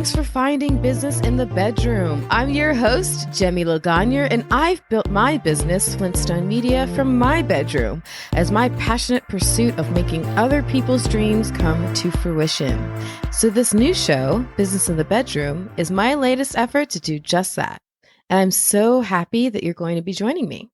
Thanks for finding Business in the Bedroom. I'm your host, Jaime Legagneur, and I've built my business, Flint Stone Media, from my bedroom as my passionate pursuit of making other people's dreams come to fruition. So this new show, Business in the Bedroom, is my latest effort to do just that. And I'm so happy that you're going to be joining me.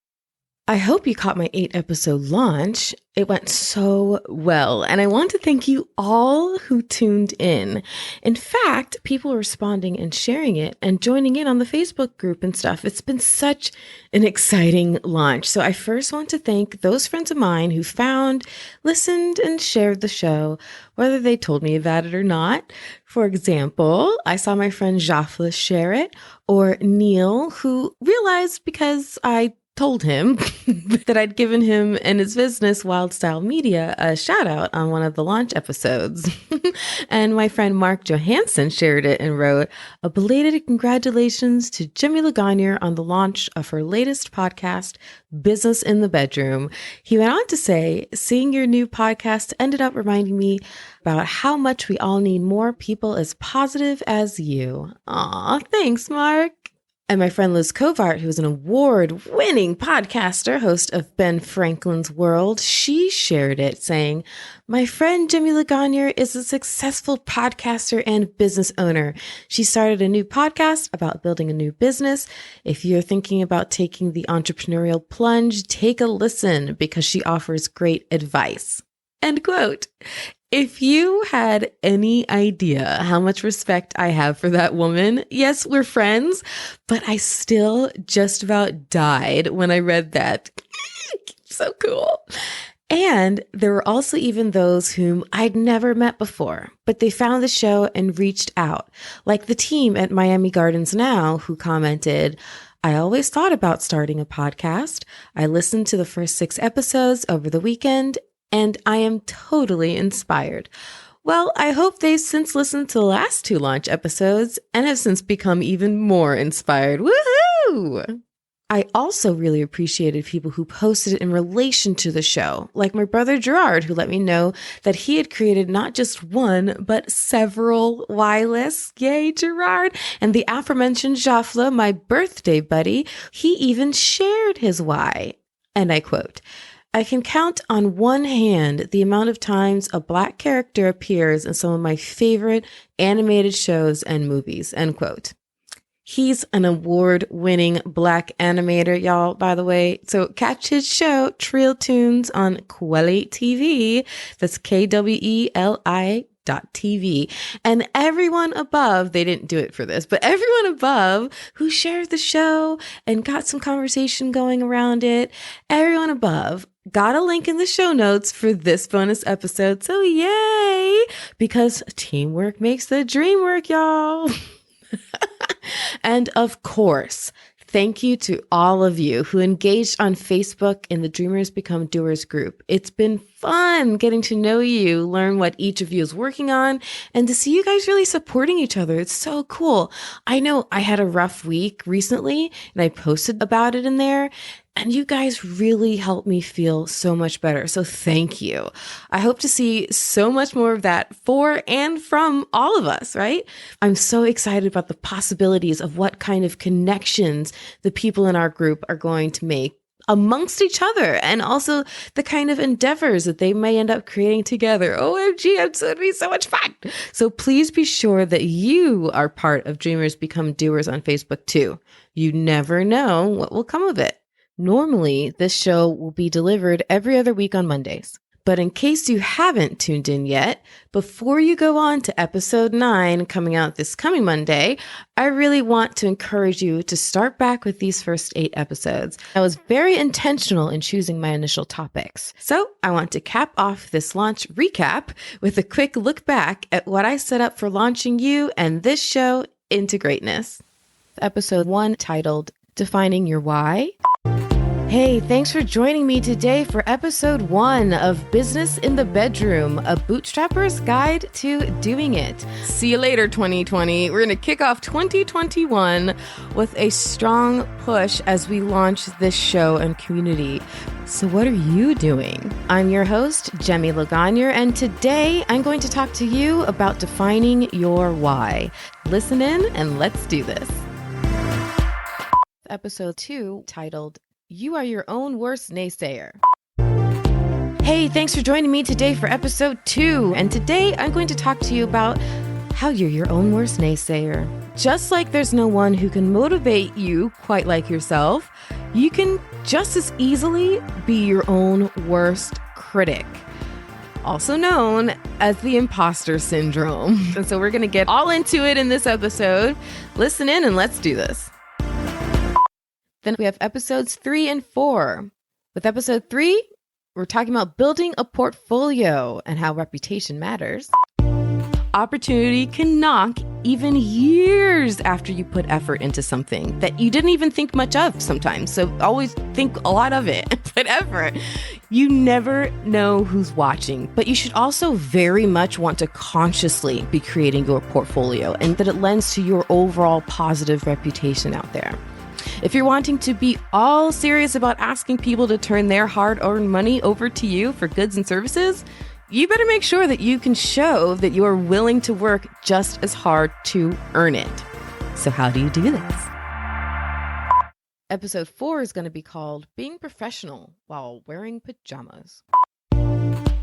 I hope you caught my 8-episode launch. It went so well, and I want to thank you all who tuned in. In fact, people are responding and sharing it and joining in on the Facebook group and stuff. It's been such an exciting launch. So I first want to thank those friends of mine who found, listened, and shared the show, whether they told me about it or not. For example, I saw my friend Jafla share it, or Neil, who realized because I told him that I'd given him and his business, Wild Style Media, a shout out on one of the launch episodes. And my friend Mark Johansson shared it and wrote, "A belated congratulations to Jaime Legagneur on the launch of her latest podcast, Business in the Bedroom." He went on to say, "Seeing your new podcast ended up reminding me about how much we all need more people as positive as you." Aw, thanks, Mark. And my friend Liz Covart, who's an award-winning podcaster, host of Ben Franklin's World, she shared it saying, "My friend Jaime Legagneur is a successful podcaster and business owner. She started a new podcast about building a new business. If you're thinking about taking the entrepreneurial plunge, take a listen because she offers great advice." End quote. If you had any idea how much respect I have for that woman, yes, we're friends, but I still just about died when I read that. So cool. And there were also even those whom I'd never met before, but they found the show and reached out, like the team at Miami Gardens Now, who commented, "I always thought about starting a podcast. I listened to the first 6 episodes over the weekend, and I am totally inspired." Well, I hope they've since listened to the last 2 launch episodes and have since become even more inspired. Woohoo! I also really appreciated people who posted in relation to the show, like my brother Gerard, who let me know that he had created not just one, but several Y lists. Yay, Gerard! And the aforementioned Jafla, my birthday buddy, he even shared his Y. And I quote, "I can count on one hand the amount of times a Black character appears in some of my favorite animated shows and movies." End quote. He's an award-winning Black animator, y'all, by the way. So catch his show, Trill Tunes, on Kweli TV. That's KWELI.TV. And everyone above, they didn't do it for this, but everyone above who shared the show and got some conversation going around it, everyone above got a link in the show notes for this bonus episode. So yay, because teamwork makes the dream work, y'all. And of course, thank you to all of you who engaged on Facebook in the Dreamers Become Doers group. It's been fun getting to know you, learn what each of you is working on, and to see you guys really supporting each other. It's so cool. I know I had a rough week recently, and I posted about it in there, and you guys really helped me feel so much better. So thank you. I hope to see so much more of that for and from all of us, right? I'm so excited about the possibilities of what kind of connections the people in our group are going to make amongst each other, and also the kind of endeavors that they may end up creating together. OMG, it's going to be so much fun. So please be sure that you are part of Dreamers Become Doers on Facebook too. You never know what will come of it. Normally, this show will be delivered every other week on Mondays. But in case you haven't tuned in yet, before you go on to episode 9 coming out this coming Monday, I really want to encourage you to start back with these first 8 episodes. I was very intentional in choosing my initial topics. So I want to cap off this launch recap with a quick look back at what I set up for launching you and this show into greatness. Episode 1, titled Defining Your Why. Hey, thanks for joining me today for episode 1 of Business in the Bedroom, a bootstrapper's guide to doing it. See you later, 2020. We're going to kick off 2021 with a strong push as we launch this show and community. So what are you doing? I'm your host, Jaime Legagneur, and today I'm going to talk to you about defining your why. Listen in and let's do this. Episode 2, titled, You Are Your Own Worst Naysayer. Hey, thanks for joining me today for episode 2. And today I'm going to talk to you about how you're your own worst naysayer. Just like there's no one who can motivate you quite like yourself, you can just as easily be your own worst critic, also known as the imposter syndrome. And so we're going to get all into it in this episode. Listen in and let's do this. Then we have episodes 3 and 4. With episode 3, we're talking about building a portfolio and how reputation matters. Opportunity can knock even years after you put effort into something that you didn't even think much of sometimes. So always think a lot of it, put effort. You never know who's watching, but you should also very much want to consciously be creating your portfolio and that it lends to your overall positive reputation out there. If you're wanting to be all serious about asking people to turn their hard-earned money over to you for goods and services, you better make sure that you can show that you are willing to work just as hard to earn it. So how do you do this? Episode 4 is going to be called Being Professional While Wearing Pajamas.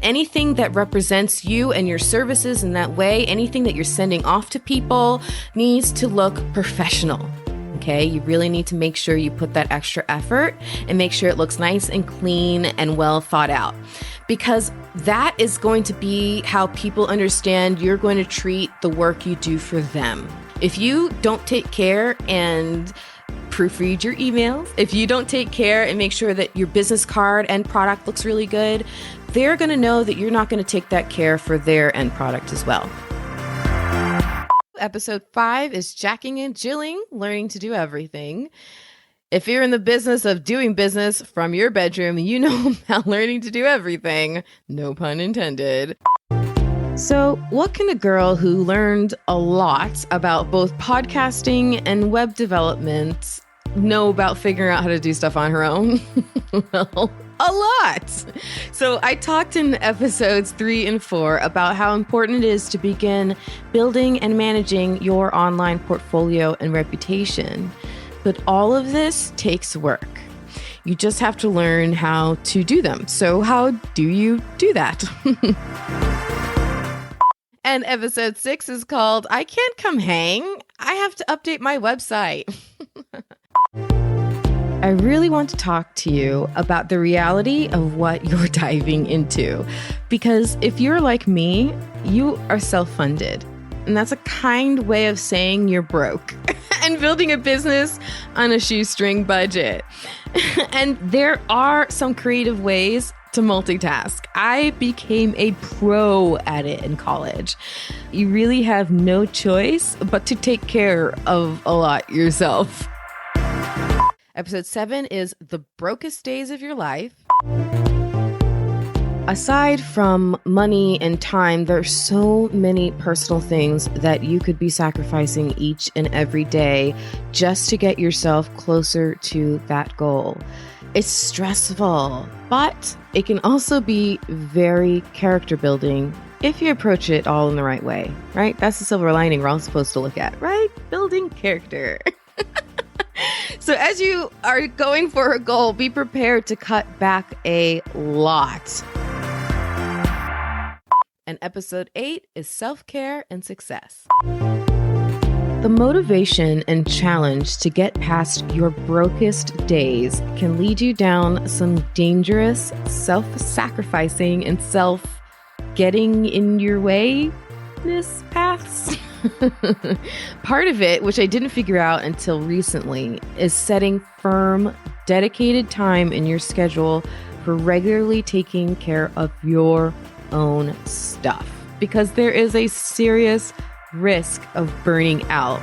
Anything that represents you and your services in that way, anything that you're sending off to people needs to look professional. Okay, you really need to make sure you put that extra effort and make sure it looks nice and clean and well thought out, because that is going to be how people understand you're going to treat the work you do for them. If you don't take care and proofread your emails, if you don't take care and make sure that your business card and product looks really good, they're going to know that you're not going to take that care for their end product as well. Episode 5 is Jacking and Jilling, Learning to Do Everything. If you're in the business of doing business from your bedroom, you know about learning to do everything. No pun intended. So, what can a girl who learned a lot about both podcasting and web development know about figuring out how to do stuff on her own? Well, a lot. So I talked in episodes 3 and 4 about how important it is to begin building and managing your online portfolio and reputation. But all of this takes work. You just have to learn how to do them. So how do you do that? And episode 6 is called I Can't Come Hang. I have to update my website. I really want to talk to you about the reality of what you're diving into. Because if you're like me, you are self-funded. And that's a kind way of saying you're broke and building a business on a shoestring budget. And there are some creative ways to multitask. I became a pro at it in college. You really have no choice but to take care of a lot yourself. Episode 7 is The Brokest Days of Your Life. Aside from money and time, there are so many personal things that you could be sacrificing each and every day just to get yourself closer to that goal. It's stressful, but it can also be very character building if you approach it all in the right way, right? That's the silver lining we're all supposed to look at, right? Building character. So as you are going for a goal, be prepared to cut back a lot. And episode 8 is Self-Care and Success. The motivation and challenge to get past your brokest days can lead you down some dangerous, self-sacrificing and self-getting in your way paths. Part of it, which I didn't figure out until recently, is setting firm, dedicated time in your schedule for regularly taking care of your own stuff, because there is a serious risk of burning out.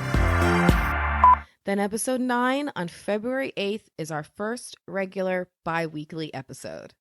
Then episode 9 on February 8th is our first regular bi-weekly episode.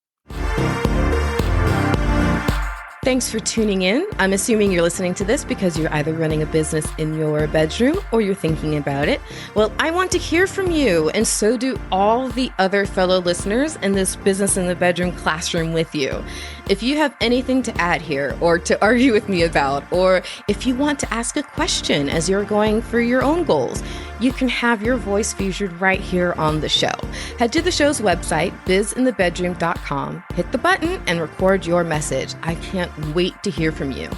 Thanks for tuning in. I'm assuming you're listening to this because you're either running a business in your bedroom or you're thinking about it. Well, I want to hear from you, and so do all the other fellow listeners in this Business in the Bedroom classroom with you. If you have anything to add here or to argue with me about, or if you want to ask a question as you're going for your own goals, you can have your voice featured right here on the show. Head to the show's website, bizinthebedroom.com, hit the button and record your message. I can't wait to hear from you.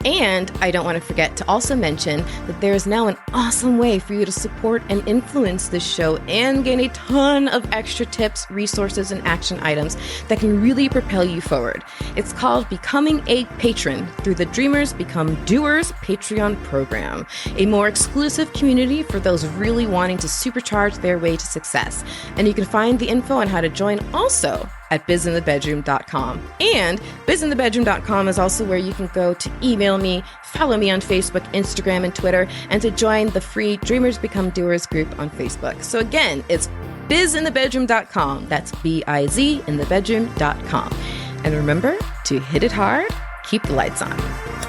And I don't want to forget to also mention that there is now an awesome way for you to support and influence this show and gain a ton of extra tips, resources, and action items that can really propel you forward. It's called Becoming a Patron through the Dreamers Become Doers Patreon program, a more exclusive community for those really wanting to supercharge their way to success. And you can find the info on how to join also at bizinthebedroom.com. And bizinthebedroom.com is also where you can go to email me, follow me on Facebook, Instagram, and Twitter, and to join the free Dreamers Become Doers group on Facebook. So again, it's bizinthebedroom.com. That's BIZ in the bedroom.com. And remember to hit it hard, keep the lights on.